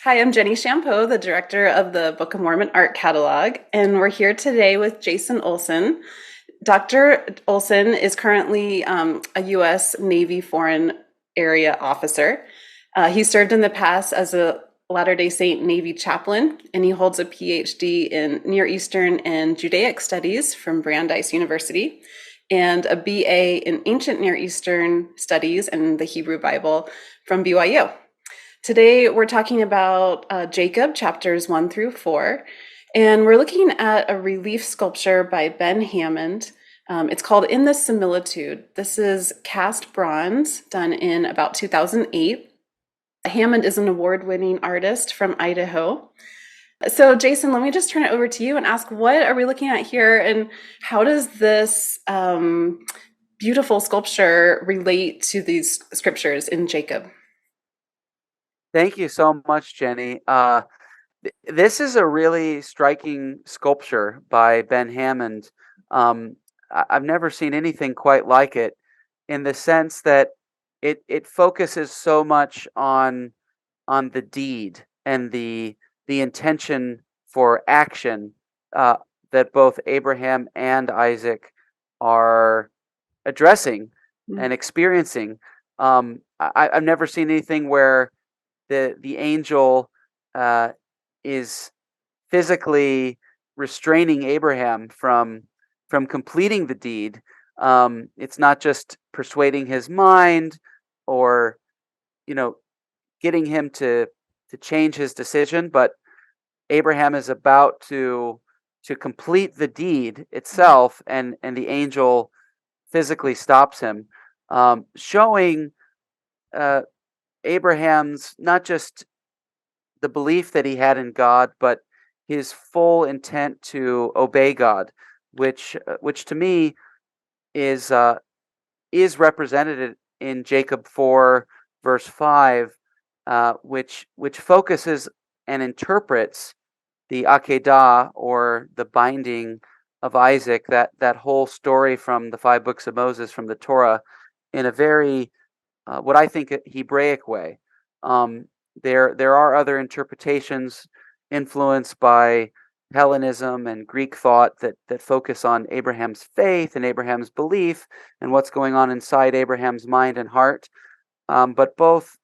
Hi, I'm Jenny Champeau, the director of the Book of Mormon Art Catalog, and we're here today with Jason Olson. Dr. Olson is currently a U.S. Navy Foreign Area Officer. He served in the past as a Latter-day Saint Navy chaplain, and he holds a PhD in Near Eastern and Judaic Studies from Brandeis University and a BA in Ancient Near Eastern Studies and the Hebrew Bible from BYU. Today, we're talking about Jacob, chapters 1 through 4, and we're looking at a relief sculpture by Ben Hammond. It's called In the Similitude. This is cast bronze, done in about 2008. Hammond is an award-winning artist from Idaho. So, Jason, let me just turn it over to you and ask, what are we looking at here, and how does this beautiful sculpture relate to these scriptures in Jacob? Thank you so much, Jenny. This is a really striking sculpture by Ben Hammond. I've never seen anything quite like it in the sense that it focuses so much on the deed and the intention for action uh, that both Abraham and Isaac are addressing and experiencing. I've never seen anything where the angel uh, is physically restraining Abraham from completing the deed. It's not just persuading his mind or you know getting him to change his decision, but Abraham is about to complete the deed itself, and the angel physically stops him, showing uh, Abraham's not just the belief that he had in God, but his full intent to obey God, which to me is uh, is represented in Jacob 4 verse 5, which focuses and interprets the Akedah, or the binding of Isaac, that whole story from the five books of Moses from the Torah, in a very what I think Hebraic way. Um, there are other interpretations influenced by Hellenism and Greek thought that focus on Abraham's faith and Abraham's belief and what's going on inside Abraham's mind and heart. But both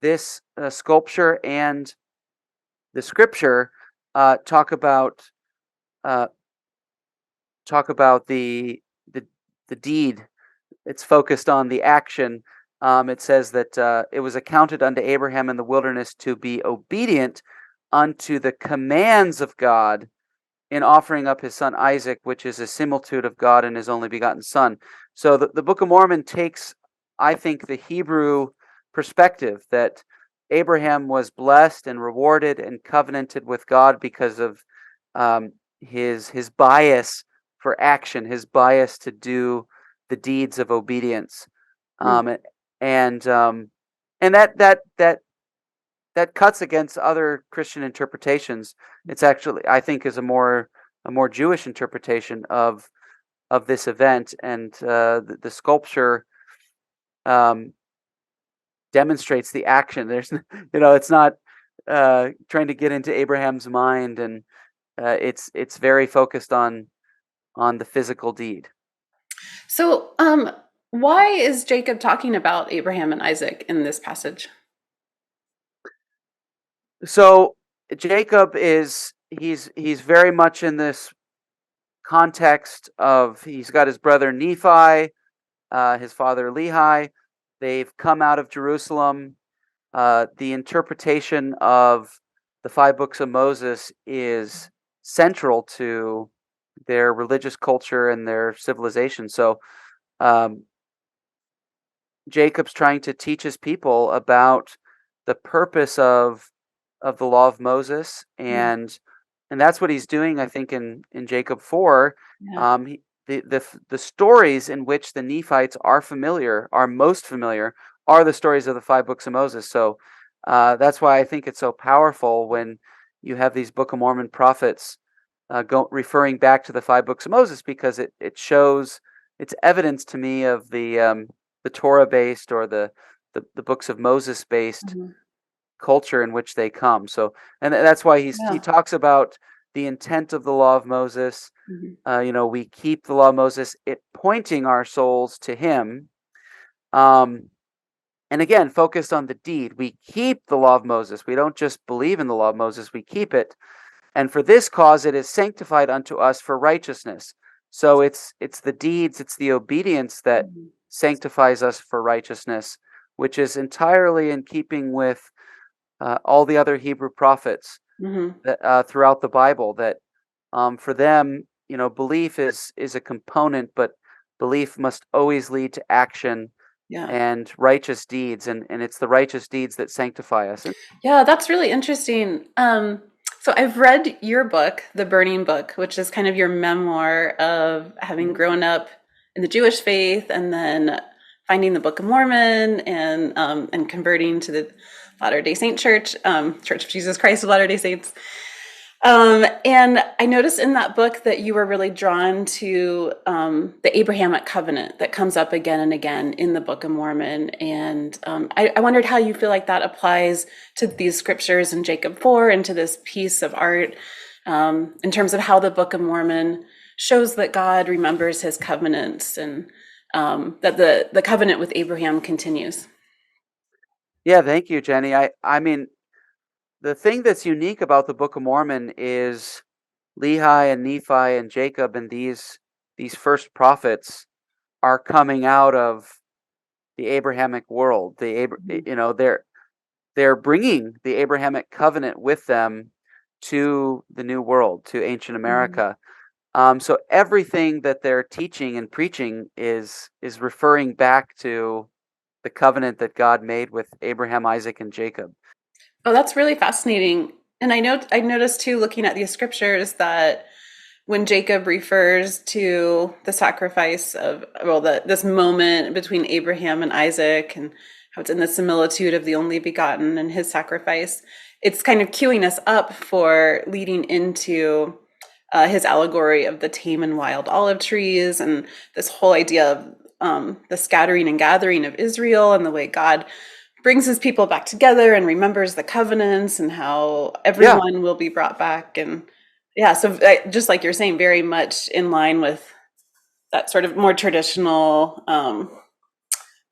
this sculpture and the scripture uh, talk about uh, talk about the the deed. It's focused on the action. It says that it was accounted unto Abraham in the wilderness to be obedient unto the commands of God in offering up his son Isaac, which is a similitude of God and his only begotten son. So the Book of Mormon takes, I think, the Hebrew perspective that Abraham was blessed and rewarded and covenanted with God because of his bias for action, his bias to do the deeds of obedience, Mm. um, and and that cuts against other Christian interpretations. It's actually, I think, is a more Jewish interpretation of this event, and the sculpture um, demonstrates the action. There's, it's not trying to get into Abraham's mind, and it's very focused on the physical deed. So, why is Jacob talking about Abraham and Isaac in this passage? So Jacob is he's very much in this context of, he's got his brother Nephi, his father Lehi. They've come out of Jerusalem. The interpretation of the five books of Moses is central to their religious culture and their civilization. So um, Jacob's trying to teach his people about the purpose of the law of Moses, Mm. and that's what he's doing, I think, in Jacob 4. Yeah. The stories in which the Nephites are most familiar, are the stories of the five books of Moses. So that's why I think it's so powerful when you have these Book of Mormon prophets referring back to the five books of Moses, because it shows, it's evidence to me of the Torah based, or the books of Moses based Mhm. culture in which they come. So, and that's why he Yeah. talks about the intent of the law of Moses. Mhm. We keep the law of Moses, it pointing our souls to Him. Um, and again, focused on the deed. We keep the law of Moses. We don't just believe in the law of Moses, we keep it. And for this cause it is sanctified unto us for righteousness. So it's the deeds, it's the obedience that Mhm. sanctifies us for righteousness, which is entirely in keeping with all the other Hebrew prophets Mhm. that throughout the Bible. That for them, belief is a component, but belief must always lead to action Yeah. and righteous deeds, and it's the righteous deeds that sanctify us. Yeah, that's really interesting. So I've read your book, The Burning Book, which is kind of your memoir of having Mhm. grown up in the Jewish faith and then finding the Book of Mormon and converting to the Latter-day Saint Church, Church of Jesus Christ of Latter-day Saints. And I noticed in that book that you were really drawn to the Abrahamic covenant that comes up again and again in the Book of Mormon. And I wondered how you feel like that applies to these scriptures in Jacob 4 and to this piece of art in terms of how the Book of Mormon shows that God remembers his covenants and that the covenant with Abraham continues. Yeah, thank you, Jenny. I mean, the thing that's unique about the Book of Mormon is Lehi and Nephi and Jacob and these first prophets are coming out of the Abrahamic world. Mhm. They're bringing the Abrahamic covenant with them to the New World, to ancient Mhm. America. So everything that they're teaching and preaching is referring back to the covenant that God made with Abraham, Isaac, and Jacob. Oh, that's really fascinating. And I noticed too, looking at these scriptures, that when Jacob refers to the sacrifice of, well, this moment between Abraham and Isaac, and how it's in the similitude of the only begotten and his sacrifice, it's kind of queuing us up for leading into his allegory of the tame and wild olive trees and this whole idea of the scattering and gathering of Israel and the way God brings his people back together and remembers the covenants and how Yeah, everyone will be brought back. And yeah, so just like you're saying, very much in line with that sort of more traditional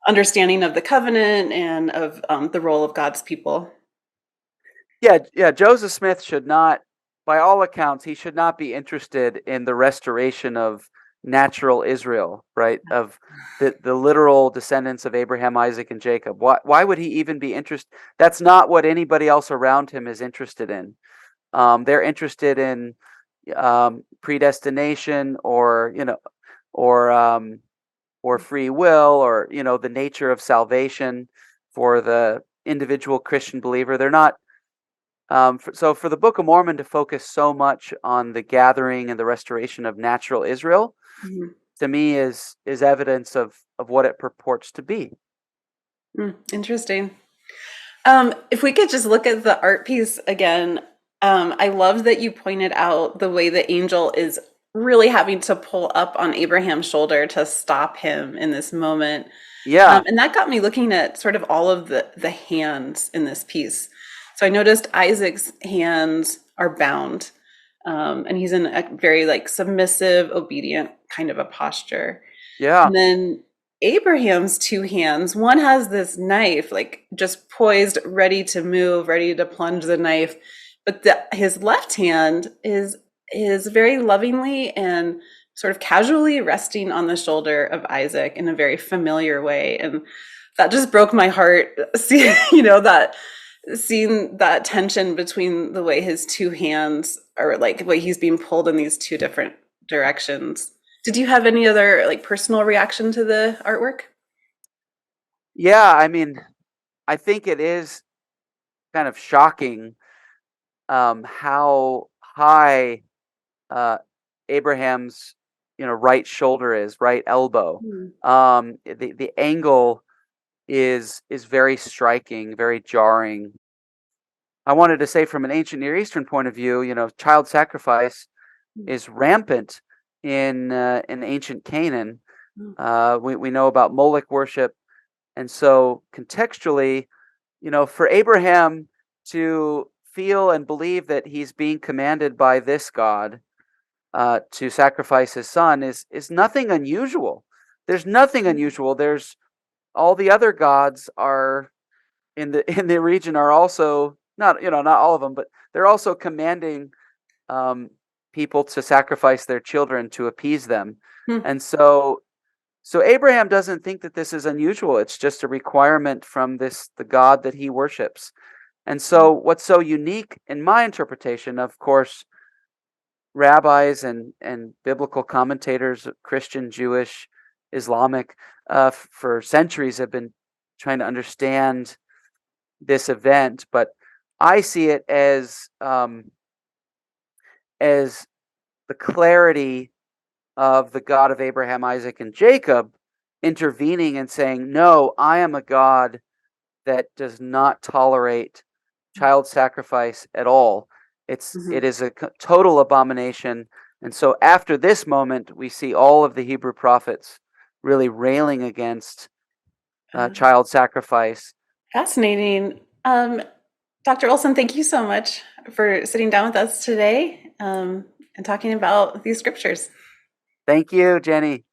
understanding of the covenant and of the role of God's people. yeah. Joseph Smith should not, by all accounts, he should not be interested in the restoration of natural Israel, right? Of the literal descendants of Abraham, Isaac, and Jacob. Why would he even be interested? That's not what anybody else around him is interested in. They're interested in predestination, or or free will, or the nature of salvation for the individual Christian believer. They're not. So for the Book of Mormon to focus so much on the gathering and the restoration of natural Israel, Mhm. to me is evidence of what it purports to be. Interesting. If we could just look at the art piece again, I love that you pointed out the way the angel is really having to pull up on Abraham's shoulder to stop him in this moment. Yeah, And that got me looking at sort of all of the hands in this piece. So I noticed Isaac's hands are bound, and he's in a very like submissive, obedient kind of a posture. yeah, And then Abraham's two hands, one has this knife, like just poised, ready to move, ready to plunge the knife, but his left hand is very lovingly and sort of casually resting on the shoulder of Isaac in a very familiar way, and that just broke my heart. See, that seeing that tension between the way his two hands are like the way he's being pulled in these two different directions. Did you have any other like personal reaction to the artwork? yeah. I mean, I think it is kind of shocking how high Abraham's right shoulder is, right elbow. Mm. The angle is very striking, very jarring. I wanted to say, from an ancient Near Eastern point of view, child sacrifice is rampant in ancient Canaan. Mm. We know about Moloch worship, and so contextually, for Abraham, to feel and believe that he's being commanded by this God to sacrifice his son is nothing unusual. There's nothing unusual. There's all the other gods are in the region are also not, not all of them, but they're also commanding um, people to sacrifice their children to appease them. Hmm. And so Abraham doesn't think that this is unusual. It's just a requirement from the God that he worships. And so what's so unique in my interpretation, of course, rabbis and biblical commentators, Christian, Jewish, Islamic, for centuries have been trying to understand this event, but I see it as the clarity of the God of Abraham, Isaac, and Jacob intervening and saying, "No, I am a God that does not tolerate child sacrifice at all. Mhm. It is a total abomination." And so after this moment, we see all of the Hebrew prophets really railing against child sacrifice. Fascinating. Dr. Olson, thank you so much for sitting down with us today and talking about these scriptures. Thank you, Jenny.